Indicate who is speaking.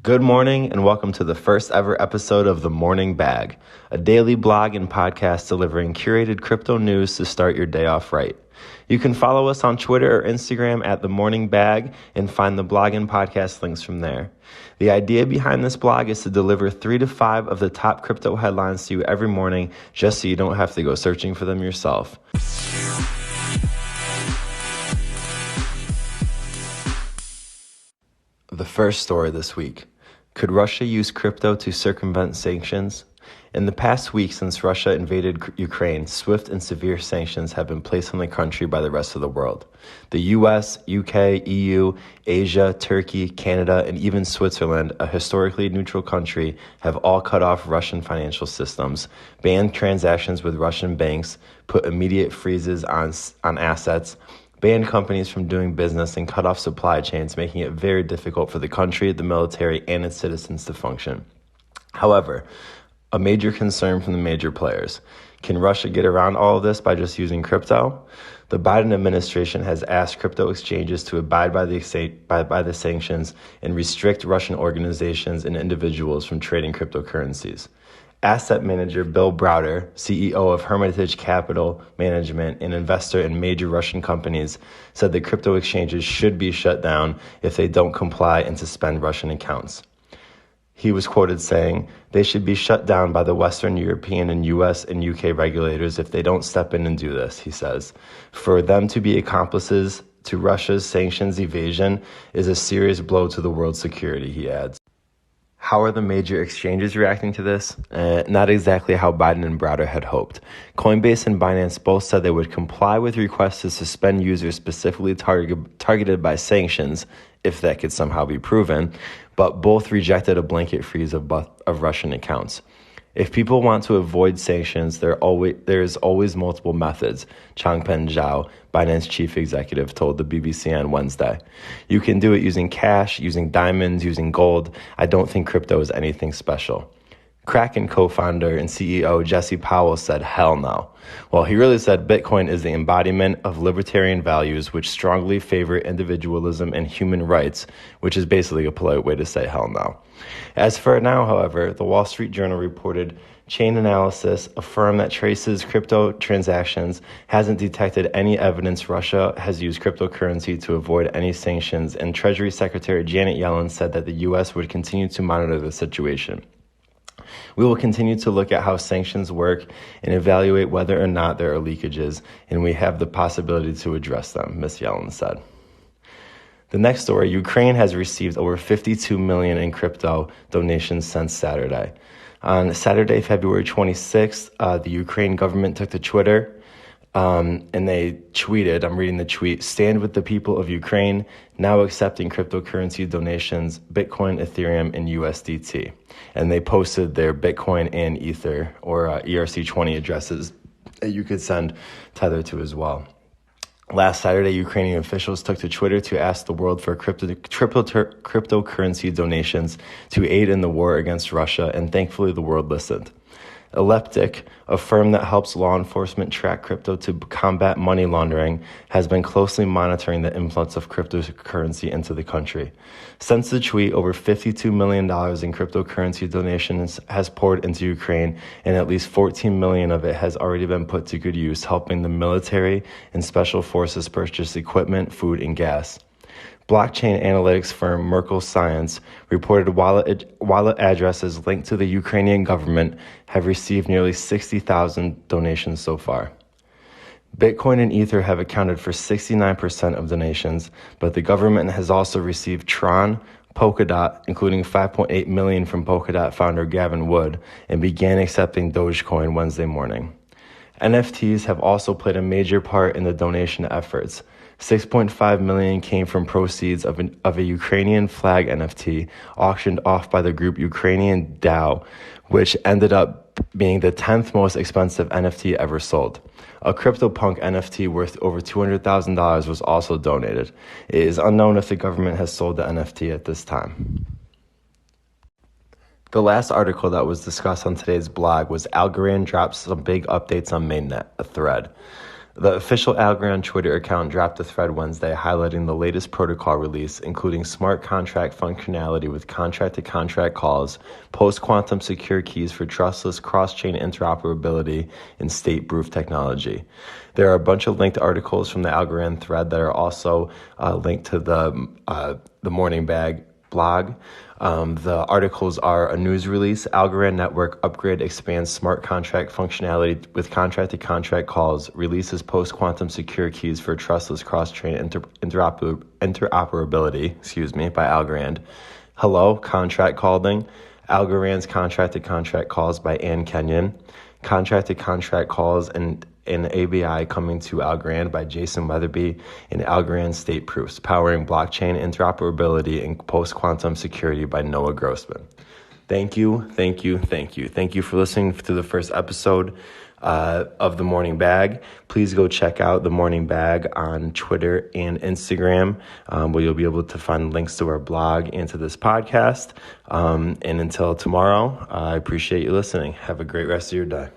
Speaker 1: Good morning and welcome to the first ever episode of The Morning Bag, a daily blog and podcast delivering curated crypto news to start your day off right. You can follow us on Twitter or Instagram at The Morning Bag and find the blog and podcast links from there. The idea behind this blog is to deliver 3 to 5 of the top crypto headlines to you every morning just so you don't have to go searching for them yourself. The first story this week. Could Russia use crypto to circumvent sanctions? In the past week since Russia invaded Ukraine, swift and severe sanctions have been placed on the country by the rest of the world. The US, UK, EU, Asia, Turkey, Canada, and even Switzerland, a historically neutral country, have all cut off Russian financial systems, banned transactions with Russian banks, put immediate freezes on assets, banned companies from doing business, and cut off supply chains, making it very difficult for the country, the military, and its citizens to function. However, a major concern from the major players. Can Russia get around all of this by just using crypto? The Biden administration has asked crypto exchanges to abide by the sanctions and restrict Russian organizations and individuals from trading cryptocurrencies. Asset manager Bill Browder, CEO of Hermitage Capital Management and investor in major Russian companies, said the crypto exchanges should be shut down if they don't comply and suspend Russian accounts. He was quoted saying, "They should be shut down by the Western European and US and UK regulators if they don't step in and do this," he says. "For them to be accomplices to Russia's sanctions evasion is a serious blow to the world's security," he adds. How are the major exchanges reacting to this? Not exactly how Biden and Browder had hoped. Coinbase and Binance both said they would comply with requests to suspend users specifically targeted by sanctions, if that could somehow be proven, but both rejected a blanket freeze of Russian accounts. If people want to avoid sanctions, there is always multiple methods, Changpeng Zhao, Binance chief executive, told the BBC on Wednesday. You can do it using cash, using diamonds, using gold. I don't think crypto is anything special. Kraken co-founder and CEO Jesse Powell said, "Hell no." Well, he really said Bitcoin is the embodiment of libertarian values which strongly favor individualism and human rights, which is basically a polite way to say hell no. As for now, however, the Wall Street Journal reported Chainalysis, a firm that traces crypto transactions, hasn't detected any evidence Russia has used cryptocurrency to avoid any sanctions, and Treasury Secretary Janet Yellen said that the U.S. would continue to monitor the situation. "We will continue to look at how sanctions work and evaluate whether or not there are leakages, and we have the possibility to address them," Ms. Yellen said. The next story, Ukraine has received over $52 million in crypto donations since Saturday. On Saturday, February 26th, the Ukraine government took to Twitter and they tweeted, I'm reading the tweet, "Stand with the people of Ukraine, now accepting cryptocurrency donations, Bitcoin, Ethereum, and USDT." And they posted their Bitcoin and Ether or ERC20 addresses that you could send Tether to as well. Last Saturday, Ukrainian officials took to Twitter to ask the world for cryptocurrency donations to aid in the war against Russia, and thankfully the world listened. Elliptic, a firm that helps law enforcement track crypto to combat money laundering, has been closely monitoring the influx of cryptocurrency into the country. Since the tweet, over $52 million in cryptocurrency donations has poured into Ukraine, and at least $14 million of it has already been put to good use, helping the military and special forces purchase equipment, food, and gas. Blockchain analytics firm Merkle Science reported wallet addresses linked to the Ukrainian government have received nearly 60,000 donations so far. Bitcoin and Ether have accounted for 69% of donations, but the government has also received Tron, Polkadot, including $5.8 million from Polkadot founder Gavin Wood, and began accepting Dogecoin Wednesday morning. NFTs have also played a major part in the donation efforts. $6.5 million came from proceeds of a Ukrainian flag NFT auctioned off by the group Ukrainian DAO, which ended up being the 10th most expensive NFT ever sold. A CryptoPunk NFT worth over $200,000 was also donated. It is unknown if the government has sold the NFT at this time. The last article that was discussed on today's blog was Algorand drops some big updates on mainnet, a thread. The official Algorand Twitter account dropped a thread Wednesday highlighting the latest protocol release, including smart contract functionality with contract-to-contract calls, post-quantum secure keys for trustless cross-chain interoperability, and state-proof technology. There are a bunch of linked articles from the Algorand thread that are also linked to the Morning Bag blog. The articles are a news release, Algorand network upgrade expands smart contract functionality with contract-to-contract calls, releases post-quantum secure keys for trustless cross-chain interoperability, by Algorand. Hello, contract calling, Algorand's contract-to-contract calls by Ann Kenyon. Contract-to-contract calls and ABI coming to Algorand by Jason Weatherby, and Algorand State Proofs, powering blockchain interoperability and post-quantum security by Noah Grossman. Thank you for listening to the first episode of The Morning Bag. Please go check out The Morning Bag on Twitter and Instagram, where you'll be able to find links to our blog and to this podcast. And until tomorrow, I appreciate you listening. Have a great rest of your day.